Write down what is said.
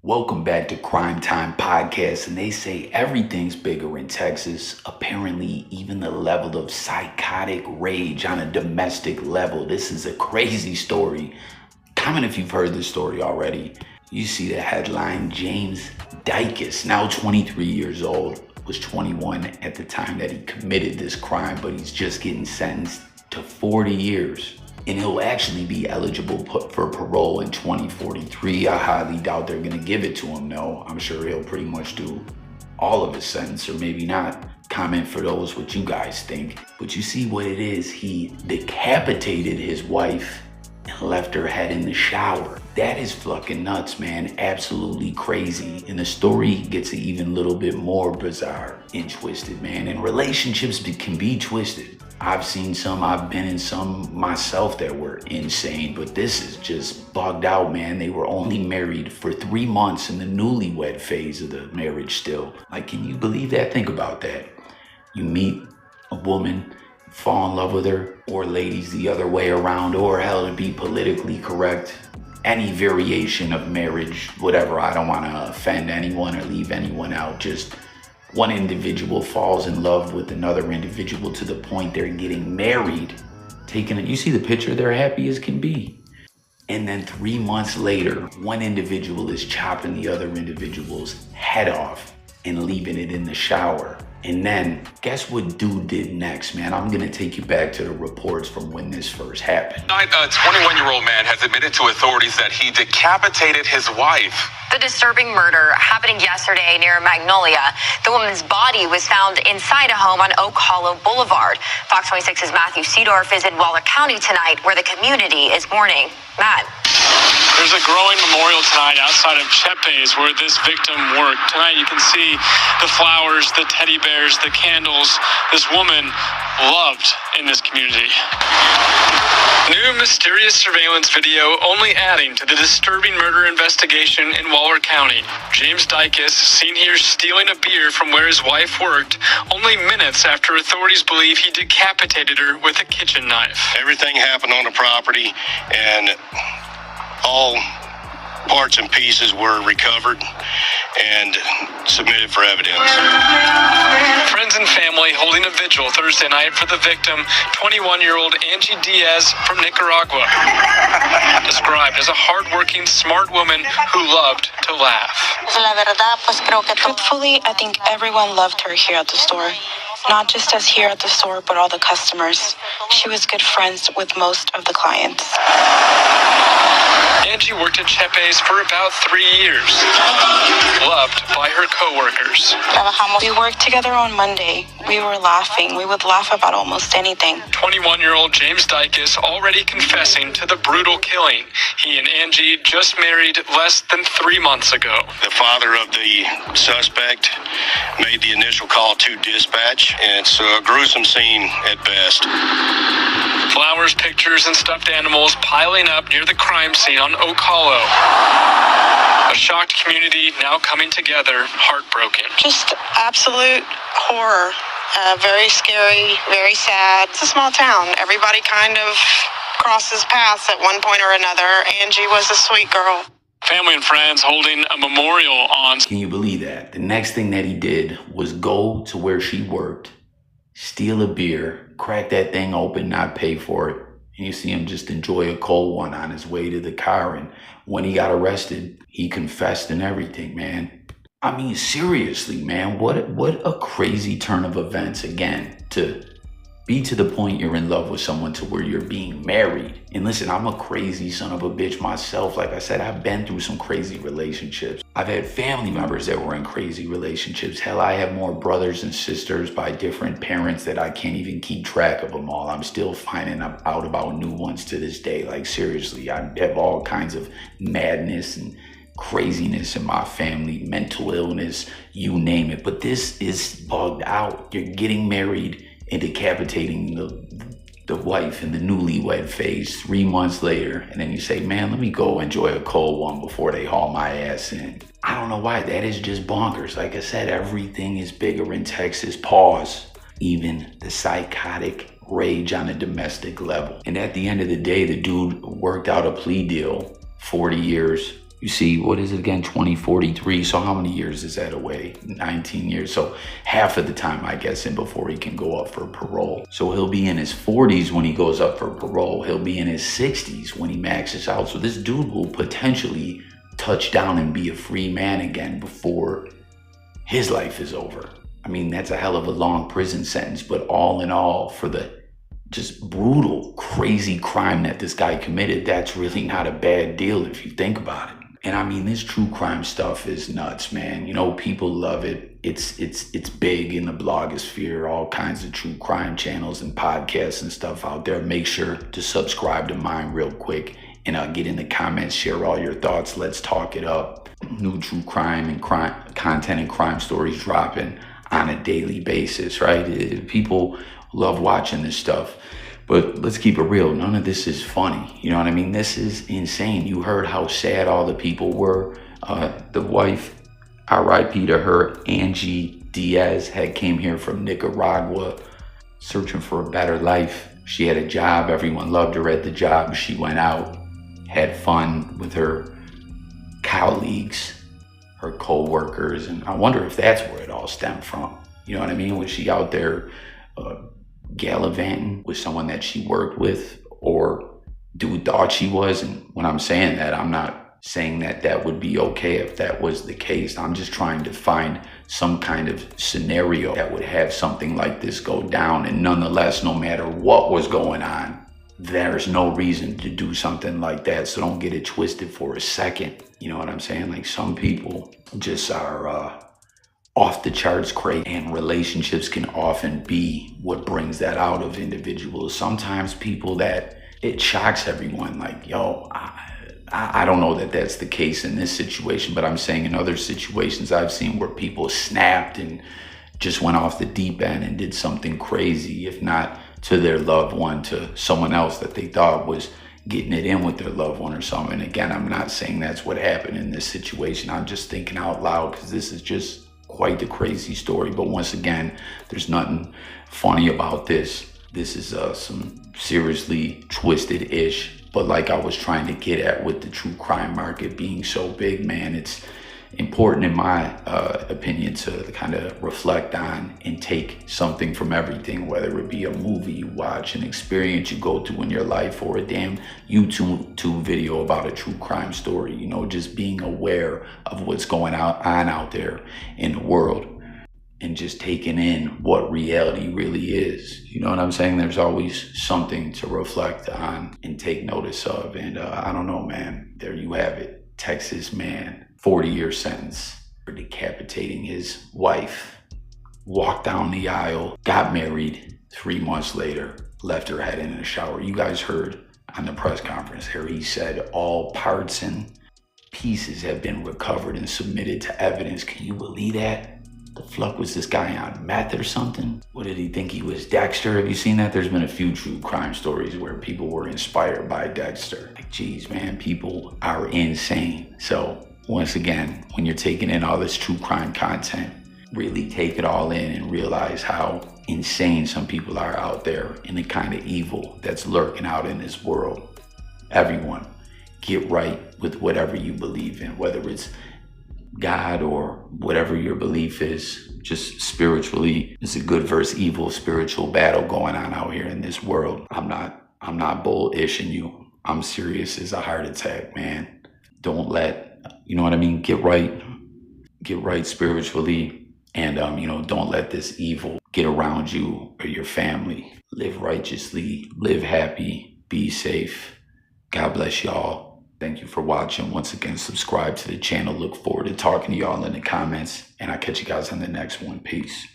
Welcome back to Crime Time Podcast, and they say everything's bigger in Texas. Apparently, even the level of psychotic rage on a domestic level. This is a crazy story. Comment if you've heard this story already. You see the headline, James Dykes, now 23 years old, was 21 at the time that he committed this crime, but he's just getting sentenced to 40 years. And he'll actually be eligible for parole in 2043. I highly doubt they're gonna give it to him though. I'm sure he'll pretty much do all of his sentence, or maybe not. Comment for those what you guys think. But you see what it is, he decapitated his wife and left her head in the shower. That is fucking nuts, man. Absolutely crazy. And the story gets even a little bit more bizarre and twisted, man. And relationships can be twisted. I've seen some, I've been in some myself that were insane, but this is just bugged out, man. They were only married for 3 months in the newlywed phase of the marriage still. Like, can you believe that? Think about that. You meet a woman, fall in love with her, or ladies the other way around, or hell, to be politically correct, any variation of marriage, whatever. I don't want to offend anyone or leave anyone out. Just one individual falls in love with another individual to the point they're getting married, taking it. You see the picture, they're happy as can be. And then 3 months later, one individual is chopping the other individual's head off and leaving it in the shower. And then guess what dude did next, man? I'm gonna take you back to the reports from when this first happened. A 21-year-old man has admitted to authorities that he decapitated his wife. The disturbing murder happening yesterday near Magnolia. The woman's body was found inside a home on Oak Hollow Boulevard. Fox 26's Matthew Seedorf is in Waller County tonight, where the community is mourning. Matt. There's a growing memorial tonight outside of Chepe's where this victim worked. Tonight you can see the flowers, the teddy bears, the candles. This woman loved in this community. New mysterious surveillance video only adding to the disturbing murder investigation in Waller County. James Dykes seen here stealing a beer from where his wife worked only minutes after authorities believe he decapitated her with a kitchen knife. Everything happened on the property, and all parts and pieces were recovered and submitted for evidence. Friends and family holding a vigil Thursday night for the victim, 21-year-old Angie Diaz from Nicaragua. Described as a hardworking, smart woman who loved to laugh. Truthfully, I think everyone loved her here at the store. Not just us here at the store, but all the customers. She was good friends with most of the clients. Angie worked at Chepe's for about 3 years. Loved by her coworkers. We worked together on Monday. We were laughing. We would laugh about almost anything. 21-year-old James Dykes already confessing to the brutal killing. He and Angie just married less than 3 months ago. The father of the suspect made the initial call to dispatch, and it's a gruesome scene at best. Flowers, pictures, and stuffed animals piling up near the crime scene on Oak Hollow. A shocked community now coming together, heartbroken. Just absolute horror. Very scary, very sad. It's a small town. Everybody kind of crosses paths at one point or another. Angie was a sweet girl. Family and friends holding a memorial on. Can you believe that? The next thing that he did was go to where she worked, steal a beer, crack that thing open, not pay for it. And you see him just enjoy a cold one on his way to the car. And when he got arrested, he confessed and everything, man. I mean, seriously, man, what a crazy turn of events again, to be to the point you're in love with someone to where you're being married. And listen, I'm a crazy son of a bitch myself. Like I said, I've been through some crazy relationships. I've had family members that were in crazy relationships. Hell, I have more brothers and sisters by different parents that I can't even keep track of them all. I'm still finding out about new ones to this day. Like seriously, I have all kinds of madness and craziness in my family, mental illness, you name it. But this is bugged out. You're getting married and decapitating the wife in the newlywed phase 3 months later, and then you say, man, let me go enjoy a cold one before they haul my ass in. I don't know why. That is just bonkers. Like I said, everything is bigger in Texas. Pause. Even the psychotic rage on a domestic level. And at the end of the day, the dude worked out a plea deal, 40 years. You see, what is it again? 2043. So how many years is that away? 19 years. So half of the time, I guess, in before he can go up for parole. So he'll be in his 40s when he goes up for parole. He'll be in his 60s when he maxes out. So this dude will potentially touch down and be a free man again before his life is over. I mean, that's a hell of a long prison sentence, but all in all, for the just brutal, crazy crime that this guy committed, that's really not a bad deal if you think about it. And I mean, this true crime stuff is nuts, man. You know, people love it. It's big in the blogosphere, all kinds of true crime channels and podcasts and stuff out there. Make sure to subscribe to mine real quick and get in the comments, share all your thoughts. Let's talk it up. New true crime and crime content and crime stories dropping on a daily basis, right? People love watching this stuff. But let's keep it real. None of this is funny. You know what I mean? This is insane. You heard how sad all the people were. The wife, RIP to her, Angie Diaz, had came here from Nicaragua searching for a better life. She had a job. Everyone loved her at the job. She went out, had fun with her colleagues, her co-workers. And I wonder if that's where it all stemmed from. You know what I mean? Was she out there gallivanting with someone that she worked with, or dude thought she was? And when I'm saying that, I'm not saying that that would be okay if that was the case. I'm just trying to find some kind of scenario that would have something like this go down. And nonetheless, no matter what was going on, there's no reason to do something like that. So don't get it twisted for a second. You know what I'm saying? Like, some people just are off the charts crazy, and relationships can often be what brings that out of individuals. Sometimes people that it shocks everyone, like, yo, I don't know that that's the case in this situation, but I'm saying in other situations I've seen where people snapped and just went off the deep end and did something crazy, if not to their loved one, to someone else that they thought was getting it in with their loved one or something. Again, I'm not saying that's what happened in this situation. I'm just thinking out loud because this is just quite the crazy story. But once again, there's nothing funny about this. This is some seriously twisted-ish. But like I was trying to get at with the true crime market being so big, man, it's important in my opinion to kind of reflect on and take something from everything, whether it be a movie you watch, an experience you go through in your life, or a damn YouTube video about a true crime story. You know, just being aware of what's going on out there in the world and just taking in what reality really is. You know what I'm saying? There's always something to reflect on and take notice of. And I don't know, man, there you have it. Texas man, 40-year sentence for decapitating his wife, walked down the aisle, got married, 3 months later, left her head in a shower. You guys heard on the press conference here, he said all parts and pieces have been recovered and submitted to evidence. Can you believe that? The fuck was this guy on meth or something? What did he think he was, Dexter? Have you seen that? There's been a few true crime stories where people were inspired by Dexter. Like, geez, man, people are insane. So once again, when you're taking in all this true crime content, really take it all in and realize how insane some people are out there and the kind of evil that's lurking out in this world. Everyone, get right with whatever you believe in, whether it's God or whatever your belief is. Just spiritually, it's a good versus evil spiritual battle going on out here in this world. I'm not bull-ishing you. I'm serious as a heart attack, man. Don't let, you know what I mean? Get right spiritually, and don't let this evil get around you or your family. Live righteously, live happy, be safe. God bless y'all. Thank you for watching. Once again, subscribe to the channel. Look forward to talking to y'all in the comments, and I'll catch you guys on the next one. Peace.